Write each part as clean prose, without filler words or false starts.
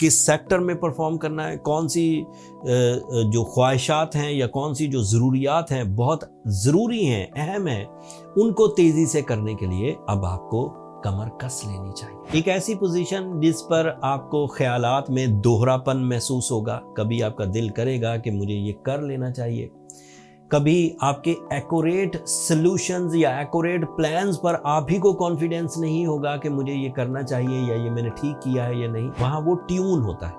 किस सेक्टर में परफॉर्म करना है, कौन सी जो ख्वाहिशात हैं या कौन सी जो ज़रूरियात हैं बहुत ज़रूरी हैं, अहम हैं, उनको तेज़ी से करने के लिए अब आपको कमर कस लेनी चाहिए। एक ऐसी पोजीशन जिस पर आपको ख्यालात में दोहरापन महसूस होगा। कभी आपका दिल करेगा कि मुझे ये कर लेना चाहिए, कभी आपके एक्यूरेट सॉल्यूशंस या एक्यूरेट प्लान्स पर आप ही को कॉन्फिडेंस नहीं होगा कि मुझे ये करना चाहिए या ये मैंने ठीक किया है या नहीं। वहाँ वो ट्यून होता है,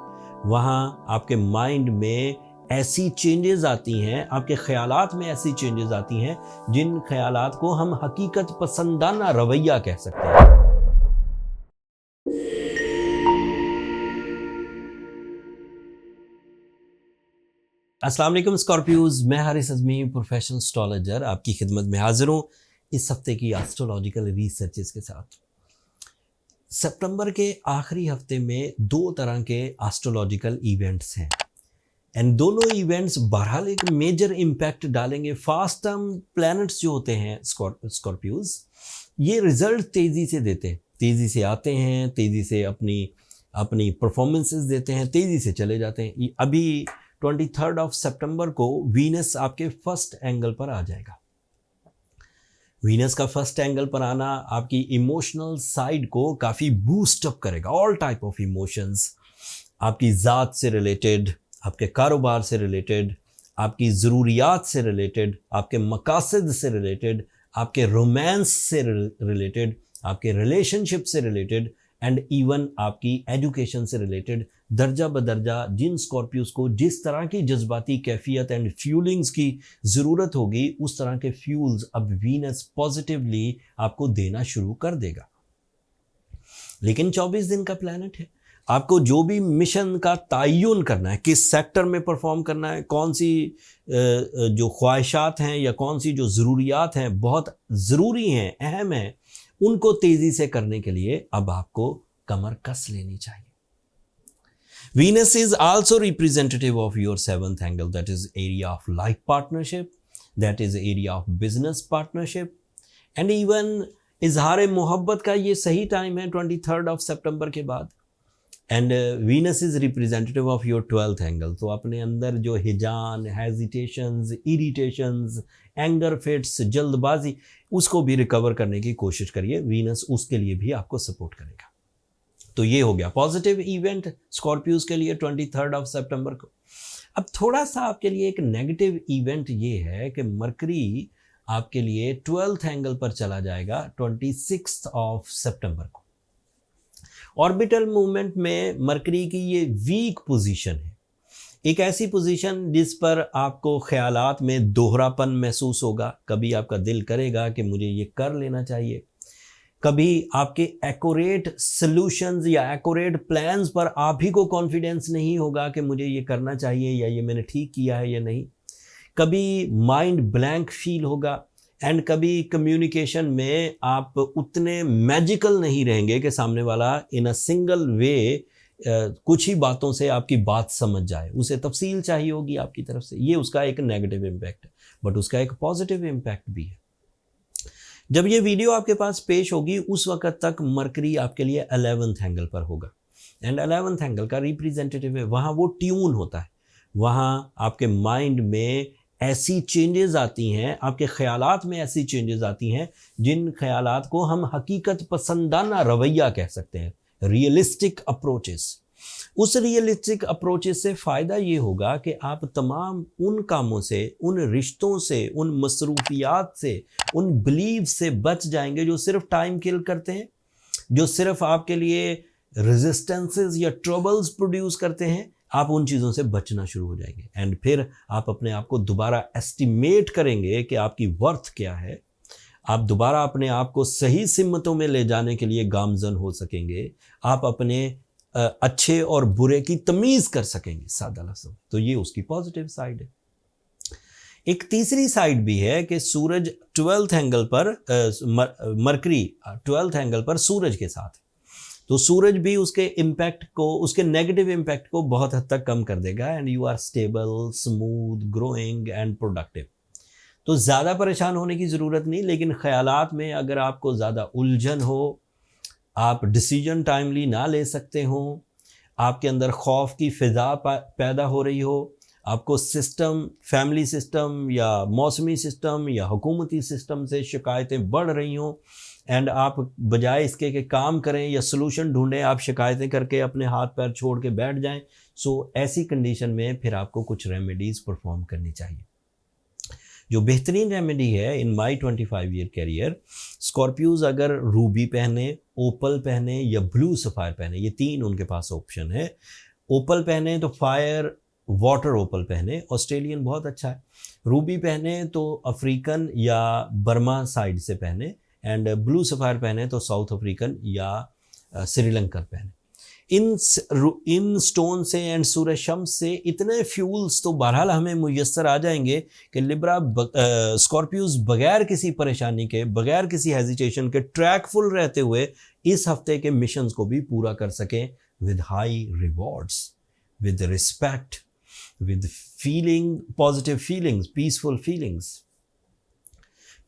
वहाँ आपके माइंड में ऐसी चेंजेस आती हैं, आपके ख्यालात में ऐसी चेंजेस आती हैं जिन ख्यालात को हम हकीकत पसंदाना रवैया कह सकते हैं। अस्सलाम वालेकुम स्कॉर्पियोज, मैं हारिस अज़मी, प्रोफेशनल एस्ट्रोलॉजर, आपकी खिदमत में हाजिर हूँ इस हफ्ते की एस्ट्रोलॉजिकल रिसर्चेस के साथ। सितंबर के आखिरी हफ्ते में दो तरह के एस्ट्रोलॉजिकल इवेंट्स हैं एंड दोनों इवेंट्स बहरहाल एक मेजर इम्पैक्ट डालेंगे। फास्ट टर्म प्लैनेट्स जो होते हैं स्कॉर्पियोज, ये रिजल्ट तेज़ी से देते हैं, तेज़ी से आते हैं, तेज़ी से अपनी परफॉर्मेंसेस देते हैं, तेज़ी से चले जाते हैं। अभी 23 सितंबर को वीनस आपके फर्स्ट एंगल पर आ जाएगा। वीनस का फर्स्ट एंगल पर आना आपकी इमोशनल साइड को काफ़ी बूस्ट अप करेगा। ऑल टाइप ऑफ इमोशंस, आपकी ज़ात से रिलेटेड, आपके कारोबार से रिलेटेड, आपकी ज़रूरियात से रिलेटेड, आपके मकासद से रिलेटेड, आपके रोमांस से रिलेटेड, आपके रिलेशनशिप से रिलेटेड एंड इवन आपकी एजुकेशन से रिलेटेड, दर्जा बदर्जा जिन स्कॉर्पियोज को जिस तरह की जज्बाती कैफियत एंड फ्यूलिंग्स की ज़रूरत होगी, उस तरह के फ्यूल्स अब वीनस पॉजिटिवली आपको देना शुरू कर देगा। लेकिन 24 दिन का प्लैनेट है, आपको जो भी मिशन का तयन करना है, किस सेक्टर में परफॉर्म करना है, कौन सी जो ख्वाहिशात हैं या कौन सी जो ज़रूरियात हैं बहुत ज़रूरी हैं, अहम हैं, उनको तेज़ी से करने के लिए अब आपको कमर कस लेनी चाहिए। Venus is also representative of your 7th angle, that is area of life partnership, that is area of business partnership and even इजहार मोहब्बत का ये सही टाइम है 23 सितंबर के बाद। And Venus is representative of your 12th angle, तो अपने अंदर जो हिजान, हेजिटेशंस, इरिटेशंस, एंगर फिट्स, जल्दबाजी, उसको भी रिकवर करने की कोशिश करिए। वीनस उसके लिए भी आपको सपोर्ट करेगा। तो ये हो गया पॉजिटिव इवेंट स्कॉर्पियोज के लिए 23 सितंबर को। अब थोड़ा सा आपके लिए एक नेगेटिव इवेंट ये है कि मरकरी आपके लिए 12th एंगल पर चला जाएगा 26 सितंबर को। ऑर्बिटल मूवमेंट में मरकरी की ये वीक पोजीशन है, एक ऐसी पोजीशन जिस पर आपको ख्यालात में दोहरापन महसूस होगा। कभी आपका दिल करेगा कि मुझे ये कर लेना चाहिए, कभी आपके एक्यूरेट सॉल्यूशंस या एक्यूरेट प्लान्स पर आप ही को कॉन्फिडेंस नहीं होगा कि मुझे ये करना चाहिए या ये मैंने ठीक किया है या नहीं। कभी माइंड ब्लैंक फील होगा एंड कभी कम्युनिकेशन में आप उतने मैजिकल नहीं रहेंगे कि सामने वाला इन अ सिंगल वे कुछ ही बातों से आपकी बात समझ जाए, उसे तफसील चाहिए होगी आपकी तरफ से। ये उसका एक नेगेटिव इम्पैक्ट है, बट उसका एक पॉजिटिव इम्पैक्ट भी है। जब ये वीडियो आपके पास पेश होगी उस वक्त तक मरकरी आपके लिए 11th एंगल पर होगा एंड 11th एंगल का रिप्रेजेंटेटिव है, वहाँ वो ट्यून होता है, वहाँ आपके माइंड में ऐसी चेंजेस आती हैं, आपके ख्यालात में ऐसी चेंजेस आती हैं जिन ख्यालात को हम हकीकत पसंदाना रवैया कह सकते हैं, रियलिस्टिक अप्रोचेस। उस रियलिस्टिक अप्रोचेस से फ़ायदा ये होगा कि आप तमाम उन कामों से, उन रिश्तों से, उन मसरूफियात से, उन बिलीव से बच जाएंगे जो सिर्फ टाइम किल करते हैं, जो सिर्फ आपके लिए रेजिस्टेंसेस या ट्रबल्स प्रोड्यूस करते हैं। आप उन चीज़ों से बचना शुरू हो जाएंगे एंड फिर आप अपने आप को दोबारा एस्टिमेट करेंगे कि आपकी वर्थ क्या है। आप दोबारा अपने आप को सही सिमतों में ले जाने के लिए गामजन हो सकेंगे। आप अपने अच्छे और बुरे की तमीज़ कर सकेंगे, सादा लफ्ज़ों। तो ये उसकी पॉजिटिव साइड है। एक तीसरी साइड भी है कि सूरज 12th एंगल पर, मरकरी 12th एंगल पर सूरज के साथ है, तो सूरज भी उसके इम्पैक्ट को, उसके नेगेटिव इम्पैक्ट को बहुत हद तक कम कर देगा and you are stable, smooth, growing and productive. तो ज़्यादा परेशान होने की ज़रूरत नहीं, लेकिन ख्यालात में अगर आपको ज़्यादा उलझन हो, आप डिसीजन टाइमली ना ले सकते हो, आपके अंदर खौफ की फ़िज़ा पैदा हो रही हो, आपको सिस्टम, फैमिली सिस्टम या मौसमी सिस्टम या हुकूमती सिस्टम से शिकायतें बढ़ रही हों, एंड आप बजाय इसके कि काम करें या सलूशन ढूंढें, आप शिकायतें करके अपने हाथ पैर छोड़ के बैठ जाएं। सो ऐसी कंडीशन में फिर आपको कुछ रेमेडीज़ परफॉर्म करनी चाहिए। जो बेहतरीन रेमेडी है इन माई 25 ईयर कैरियर, स्कॉर्पियोज अगर रूबी पहने, ओपल पहने या ब्लू सफ़ायर पहने, ये 3 उनके पास ऑप्शन है। ओपल पहने तो फायर वाटर ओपल पहने, ऑस्ट्रेलियन बहुत अच्छा है। रूबी पहने तो अफ्रीकन या बर्मा साइड से पहने, एंड ब्लू सफ़ायर पहने तो साउथ अफ्रीकन या श्रीलंकन पहने। इन स्टोन से एंड सूरज शम्स से इतने फ्यूल्स तो बहरहाल हमें मुयस्सर आ जाएंगे कि लिब्रा स्कॉर्पियोज बगैर किसी परेशानी के, बगैर किसी हेजिटेशन के, ट्रैक फुल रहते हुए इस हफ्ते के मिशंस को भी पूरा कर सकें with high rewards, with respect, with feeling positive feelings, peaceful feelings.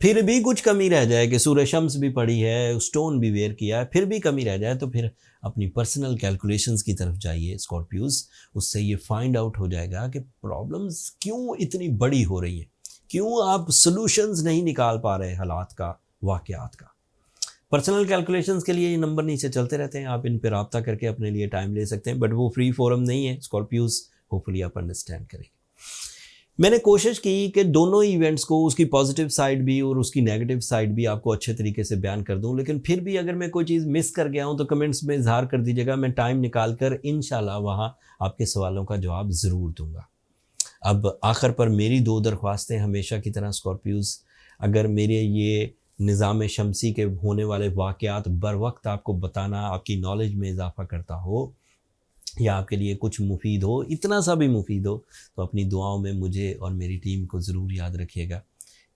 फिर भी कुछ कमी रह जाए कि सूरज शम्स भी पड़ी है, स्टोन भी वेयर किया है, फिर भी कमी रह जाए, तो फिर अपनी पर्सनल कैलकुलेशंस की तरफ जाइए स्कॉर्पियोज। उससे ये फाइंड आउट हो जाएगा कि प्रॉब्लम्स क्यों इतनी बड़ी हो रही हैं, क्यों आप सॉल्यूशंस नहीं निकाल पा रहे हालात का, वाक़यात का। पर्सनल कैलकुलेशंस के लिए ये नंबर नीचे चलते रहते हैं, आप इन पर रब्ता करके अपने लिए टाइम ले सकते हैं, बट वो फ्री फोरम नहीं है स्कॉर्पियोज, होपफुली आप अंडरस्टैंड करेंगे। मैंने कोशिश की कि दोनों इवेंट्स को, उसकी पॉजिटिव साइड भी और उसकी नेगेटिव साइड भी आपको अच्छे तरीके से बयान कर दूं, लेकिन फिर भी अगर मैं कोई चीज़ मिस कर गया हूं तो कमेंट्स में इजहार कर दीजिएगा, मैं टाइम निकाल कर इंशाल्लाह वहां आपके सवालों का जवाब ज़रूर दूंगा। अब आखिर पर मेरी 2 दरख्वास्तें हमेशा की तरह स्कॉर्पियोज, अगर मेरे ये निज़ाम शमसी के होने वाले वाक़यात बर वक्त आपको बताना आपकी नॉलेज में इजाफ़ा करता हो या आपके लिए कुछ मुफीद हो, इतना सा भी मुफीद हो, तो अपनी दुआओं में मुझे और मेरी टीम को ज़रूर याद रखिएगा।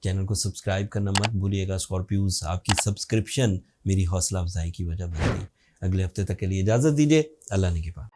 चैनल को सब्सक्राइब करना मत भूलिएगा स्कॉर्पियोज, आपकी सब्सक्रिप्शन मेरी हौसला अफजाई की वजह बनती है। अगले हफ्ते तक के लिए इजाज़त दीजिए, अल्लाह ने के पास।